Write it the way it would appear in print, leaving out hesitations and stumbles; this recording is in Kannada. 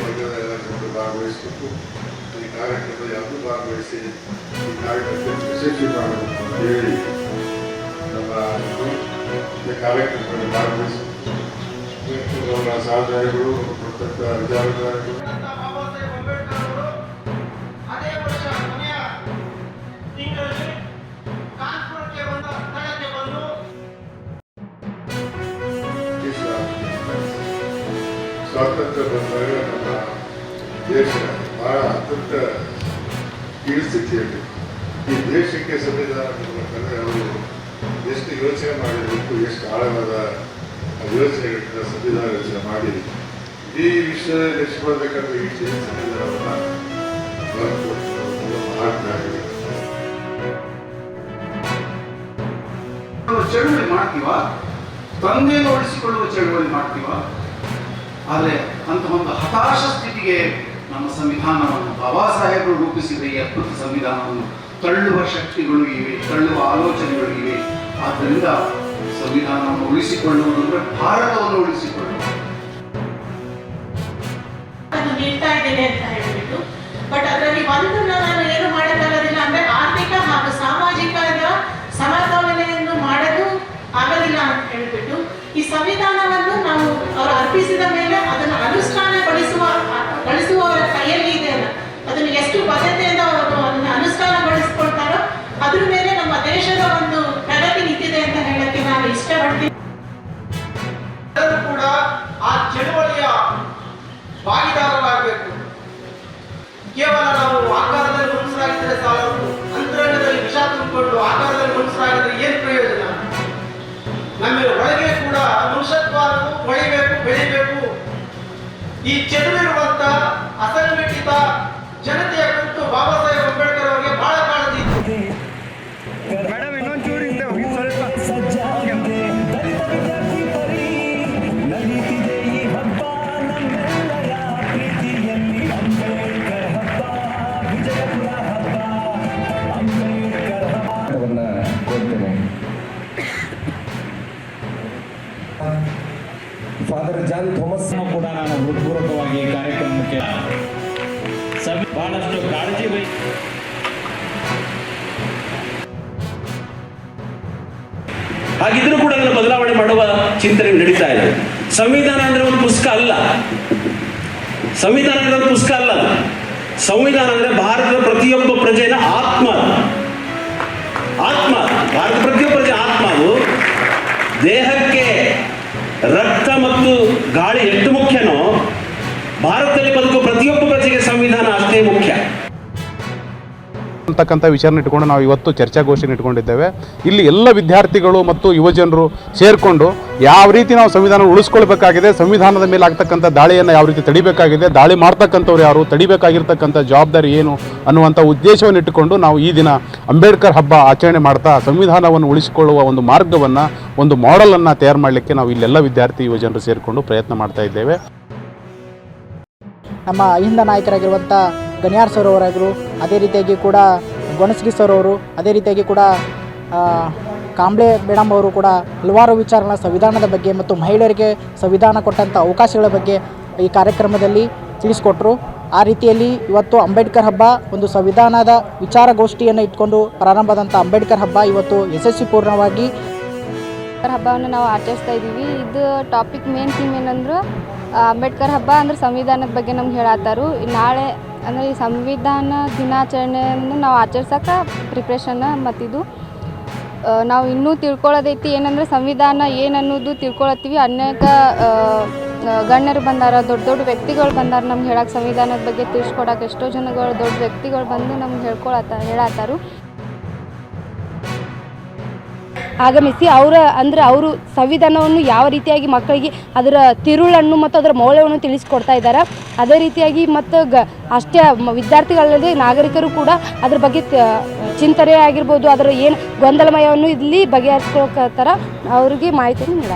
ವರ್ಗದ ಎಲ್ಲ ಜನರು ಭಾಗವಹಿಸಬೇಕು. ಈ ಕಾರ್ಯಕ್ರಮದಲ್ಲಿ ಎಲ್ಲರೂ ಭಾಗವಹಿಸಿ ಈ ಕಾರ್ಯಕ್ರಮದಲ್ಲಿ ಯಶಸ್ವಿ ಮಾಡಬೇಕು ಅಂತ ಹೇಳಿ ನಮ್ಮ ಈ ಕಾರ್ಯಕ್ರಮದಲ್ಲಿ ಭಾಗವಹಿಸಬೇಕು. ಅವರ ಸಹಕಾರಿಗಳು ಕೊಟ್ಟಂಥ ವಿಚಾರಧಾರೆಗಳು ಸ್ವಾತಂತ್ರ್ಯ ಬಂದಾಗ ನಮ್ಮ ದೇಶ ಬಹಳ ಅತ್ಯಂತ ಕೀಳ್ಸ್ಥಿತಿಯಲ್ಲಿ ಈ ದೇಶಕ್ಕೆ ಸಂವಿಧಾನ ಕೊಡಬೇಕಂದ್ರೆ ಅವರು ಎಷ್ಟು ಯೋಚನೆ ಮಾಡಿರಬೇಕು, ಎಷ್ಟು ಆಳವಾದ ಯೋಚನೆಗಳಿಂದ ಸಂವಿಧಾನ ಯೋಚನೆ ಮಾಡಿ ಈ ವಿಷಯದಲ್ಲಿ ನೆಚ್ಚಿಕೊಳ್ಬೇಕಂದ್ರೆ ಈ ಸಂವಿಧಾನವನ್ನು ಮಹಾತ್ಮ ಚಳುವಳಿ ಮಾಡ್ತೀವ, ತಂದೆಯನ್ನು ಉಳಿಸಿಕೊಳ್ಳುವ ಚಳುವಳಿ ಮಾಡ್ತೀವ. ಆದರೆ ಅಂತ ಒಂದು ಹತಾಶ ಸ್ಥಿತಿಗೆ ನಮ್ಮ ಸಂವಿಧಾನವನ್ನು ಬಾಬಾ ಸಾಹೇಬರು ರೂಪಿಸಿದ ಈ ಅದ್ಭುತ ಸಂವಿಧಾನವನ್ನು ತಳ್ಳುವ ಶಕ್ತಿಗಳು ಇವೆ, ತಳ್ಳುವ ಆಲೋಚನೆಗಳು ಇವೆ. ಆದ್ದರಿಂದ ಸಂವಿಧಾನವನ್ನು ಉಳಿಸಿಕೊಳ್ಳುವುದು ಅಂದರೆ ಭಾರತವನ್ನು ಉಳಿಸಿಕೊಳ್ಳುವುದು. ನೀಡ್ತಾ ಇದ್ದೇನೆ ಅಂತ ಹೇಳ್ಬಿಟ್ಟು, ಬಟ್ ಅದರಲ್ಲಿ ಒಂದು ನಾನು ಏನು ಮಾಡೋಕ್ಕಾಗೋದಿಲ್ಲ ಅಂದ್ರೆ ಆರ್ಥಿಕ ಹಾಗೂ ಸಾಮಾಜಿಕ ಸಮತೋಲನೆಯನ್ನು ಮಾಡಲು ಆಗಲಿಲ್ಲ ಅಂತ ಹೇಳ್ಬಿಟ್ಟು ಈ ಸಂವಿಧಾನವನ್ನು ನಾವು ಅವರು ಅರ್ಪಿಸಿದ ಮೇಲೆ ಅದನ್ನು ಅನುಷ್ಠಾನಗೊಳಿಸುವವರ ಕೈಯಲ್ಲಿ ಇದೆ. ಅದನ್ನು ಎಷ್ಟು ಬದ್ಧತೆಯಿಂದ ಅವರು ಅದನ್ನು ಅನುಷ್ಠಾನಗೊಳಿಸಿಕೊಳ್ತಾರೋ ಅದ್ರ ಮೇಲೆ ನಮ್ಮ ದೇಶದ ಒಂದು ಪ್ರಗತಿ ನಿಂತಿದೆ ಅಂತ ಹೇಳಕ್ಕೆ ನಾನು ಇಷ್ಟಪಡ್ತೀನಿ. ಎಲ್ಲರೂ ಕೂಡ ಆ ಚಳುವಳಿಯ ಭಾಗಿದಾರರಾಗಬೇಕು. ಕೇವಲ ನಾವು ಆಕಾರದಲ್ಲಿ ಮನುಷ್ಯರಾಗಿದ್ದರೆ ಸಾಲದು, ಅಂತರಂಗದಲ್ಲಿ ವಿಷ ತುಂಬಿಕೊಂಡು ಆಕಾರದಲ್ಲಿ ಮನುಷ್ಯರಾಗಿದ್ರೆ ಏನು ಪ್ರಯೋಜನ? ನಮ್ಮ ಒಳಗೆ ಕೂಡ ಮನುಷ್ಯತ್ವ ಹೊಳಿಬೇಕು, ಬೆಳಿಬೇಕು. ಈ ಚೆಲುವಿರುವಂತ ಅಸಂಘಟಿತ ಜನತೆಯ ಕುರಿತು ಬಾಬಾ ಸಾಹೇಬ್ ಅಂಬೇಡ್ಕರ್ ಅವರಿಗೆ ಬಹಳ ಕಾಳಜಿ ಇತ್ತು. ಮೇಡಮ್ ಇನ್ನೊಂಚೂರು ಹಿಂದೆ ಹೋಗಿ ಸ್ವಲ್ಪ ಫಾದರ್ ಜಾನ್ ಥಾಮಸ್ ಕೂಡ ನಾನು ಹೃತ್ಪೂರ್ವಕವಾಗಿ ಕಾರ್ಯಕ್ರಮಕ್ಕೆ ಬಹಳಷ್ಟು ಕಾಳಜಿ ಹಾಗಿದ್ರೂ ಕೂಡ ಅದನ್ನು ಬದಲಾವಣೆ ಮಾಡುವ ಚಿಂತನೆ ನಡೀತಾ ಇದೆ. ಸಂವಿಧಾನ ಅಂದ್ರೆ ಒಂದು ಪುಸ್ತಕ ಅಲ್ಲ. ಸಂವಿಧಾನ ಅಂದ್ರೆ ಒಂದು ಪುಸ್ತಕ ಅಲ್ಲ. ಸಂವಿಧಾನ ಅಂದ್ರೆ ಭಾರತದ ಪ್ರತಿಯೊಬ್ಬ ಪ್ರಜೆಯ ಆತ್ಮ. ಭಾರತದ ಪ್ರತಿಯೊಬ್ಬ ಪ್ರಜೆ ಆತ್ಮ. ಅದು ದೇಹಕ್ಕೆ ರಕ್ತ ಮತ್ತು ಗಾಳಿ ಎಷ್ಟು ಮುಖ್ಯನೋ ಭಾರತದಲ್ಲಿ ಬದುಕುವ ಪ್ರತಿಯೊಬ್ಬ ಪ್ರಜೆಗೆ ಸಂವಿಧಾನ ಅಷ್ಟೇ ಮುಖ್ಯ ಅಂತಕ್ಕಂಥ ವಿಚಾರನ ಇಟ್ಕೊಂಡು ನಾವು ಇವತ್ತು ಚರ್ಚಾಗೋಷ್ಠಿನ ಇಟ್ಕೊಂಡಿದ್ದೇವೆ. ಇಲ್ಲಿ ಎಲ್ಲ ವಿದ್ಯಾರ್ಥಿಗಳು ಮತ್ತು ಯುವಜನರು ಸೇರಿಕೊಂಡು ಯಾವ ರೀತಿ ನಾವು ಸಂವಿಧಾನ ಉಳಿಸ್ಕೊಳ್ಬೇಕಾಗಿದೆ, ಸಂವಿಧಾನದ ಮೇಲೆ ಆಗ್ತಕ್ಕಂಥ ದಾಳಿಯನ್ನು ಯಾವ ರೀತಿ ತಡಿಬೇಕಾಗಿದೆ, ದಾಳಿ ಮಾಡ್ತಕ್ಕಂಥವ್ರು ಯಾರು, ತಡಿಬೇಕಾಗಿರ್ತಕ್ಕಂಥ ಜವಾಬ್ದಾರಿ ಏನು ಅನ್ನುವಂಥ ಉದ್ದೇಶವನ್ನು ಇಟ್ಟುಕೊಂಡು ನಾವು ಈ ದಿನ ಅಂಬೇಡ್ಕರ್ ಹಬ್ಬ ಆಚರಣೆ ಮಾಡ್ತಾ ಸಂವಿಧಾನವನ್ನು ಉಳಿಸಿಕೊಳ್ಳುವ ಒಂದು ಮಾರ್ಗವನ್ನು, ಒಂದು ಮಾಡೆಲನ್ನು ತಯಾರು ಮಾಡಲಿಕ್ಕೆ ನಾವು ಇಲ್ಲೆಲ್ಲ ವಿದ್ಯಾರ್ಥಿ ಯುವಜನರು ಸೇರಿಕೊಂಡು ಪ್ರಯತ್ನ ಮಾಡ್ತಾ ಇದ್ದೇವೆ. ನಮ್ಮ ಅಹಿಂದ ನಾಯಕರಾಗಿರುವಂಥ ಗಣ್ಯಾರ್ ಸರ್ ಅವರಾಗರು, ಅದೇ ರೀತಿಯಾಗಿ ಕೂಡ ಗೊಣಸ್ಗಿ ಸರ್ ಅವರು, ಅದೇ ರೀತಿಯಾಗಿ ಕೂಡ ಕಾಂಬ್ಳೆ ಮೇಡಮ್ ಅವರು ಕೂಡ ಹಲವಾರು ವಿಚಾರಗಳ ಸಂವಿಧಾನದ ಬಗ್ಗೆ ಮತ್ತು ಮಹಿಳೆಯರಿಗೆ ಸಂವಿಧಾನ ಕೊಟ್ಟಂಥ ಅವಕಾಶಗಳ ಬಗ್ಗೆ ಈ ಕಾರ್ಯಕ್ರಮದಲ್ಲಿ ತಿಳಿಸ್ಕೊಟ್ರು. ಆ ರೀತಿಯಲ್ಲಿ ಇವತ್ತು ಅಂಬೇಡ್ಕರ್ ಹಬ್ಬ ಒಂದು ಸಂವಿಧಾನದ ವಿಚಾರಗೋಷ್ಠಿಯನ್ನು ಇಟ್ಕೊಂಡು ಪ್ರಾರಂಭವಾದಂಥ ಅಂಬೇಡ್ಕರ್ ಹಬ್ಬ ಇವತ್ತು ಯಶಸ್ವಿಪೂರ್ಣವಾಗಿ ಹಬ್ಬವನ್ನು ನಾವು ಆಚರಿಸ್ತಾ ಇದ್ದೀವಿ. ಇದು ಟಾಪಿಕ್ ಮೇನ್ ಥೀಮ್ ಏನಂದ್ರೆ ಅಂಬೇಡ್ಕರ್ ಹಬ್ಬ ಅಂದ್ರೆ ಸಂವಿಧಾನದ ಬಗ್ಗೆ ನಮ್ಗೆ ಹೇಳತ್ತಾರು. ನಾಳೆ ಅಂದರೆ ಈ ಸಂವಿಧಾನ ದಿನಾಚರಣೆಯನ್ನು ನಾವು ಆಚರಿಸೋಕೆ ಪ್ರಿಪ್ರೇಷನ್ ಮತ್ತಿದು ನಾವು ಇನ್ನೂ ತಿಳ್ಕೊಳ್ಳೋದೈತಿ. ಏನಂದ್ರೆ ಸಂವಿಧಾನ ಏನನ್ನೋದು ತಿಳ್ಕೊಳತ್ತೀವಿ. ಅನೇಕ ಗಣ್ಯರು ಬಂದಾರ, ದೊಡ್ಡ ದೊಡ್ಡ ವ್ಯಕ್ತಿಗಳು ಬಂದಾರ ನಮ್ಗೆ ಹೇಳಕ್ಕೆ ಸಂವಿಧಾನದ ಬಗ್ಗೆ ತಿಳಿಸ್ಕೊಡಕ್ಕೆ. ಎಷ್ಟೋ ಜನಗಳು ದೊಡ್ಡ ವ್ಯಕ್ತಿಗಳು ಬಂದು ನಮ್ಗೆ ಹೇಳತ್ತಾರು. ಆಗಮಿಸಿ ಅವರು ಸಂವಿಧಾನವನ್ನು ಯಾವ ರೀತಿಯಾಗಿ ಮಕ್ಕಳಿಗೆ ಅದರ ತಿರುಳನ್ನು ಮತ್ತು ಅದರ ಮೌಲ್ಯವನ್ನು ತಿಳಿಸಿಕೊಡ್ತಾ ಇದ್ದಾರೆ. ಅದೇ ರೀತಿಯಾಗಿ ಮತ್ತು ಅಷ್ಟೇ ವಿದ್ಯಾರ್ಥಿಗಳಲ್ಲದೆ ನಾಗರಿಕರು ಕೂಡ ಅದ್ರ ಬಗ್ಗೆ ಚಿಂತನೆ ಆಗಿರ್ಬೋದು, ಅದರ ಏನು ಗೊಂದಲಮಯವನ್ನು ಇಲ್ಲಿ ಬಗೆಹರಿಸ್ಕೊಳ್ತಾರ ಅವ್ರಿಗೆ ಮಾಹಿತಿಯನ್ನು ನೀಡ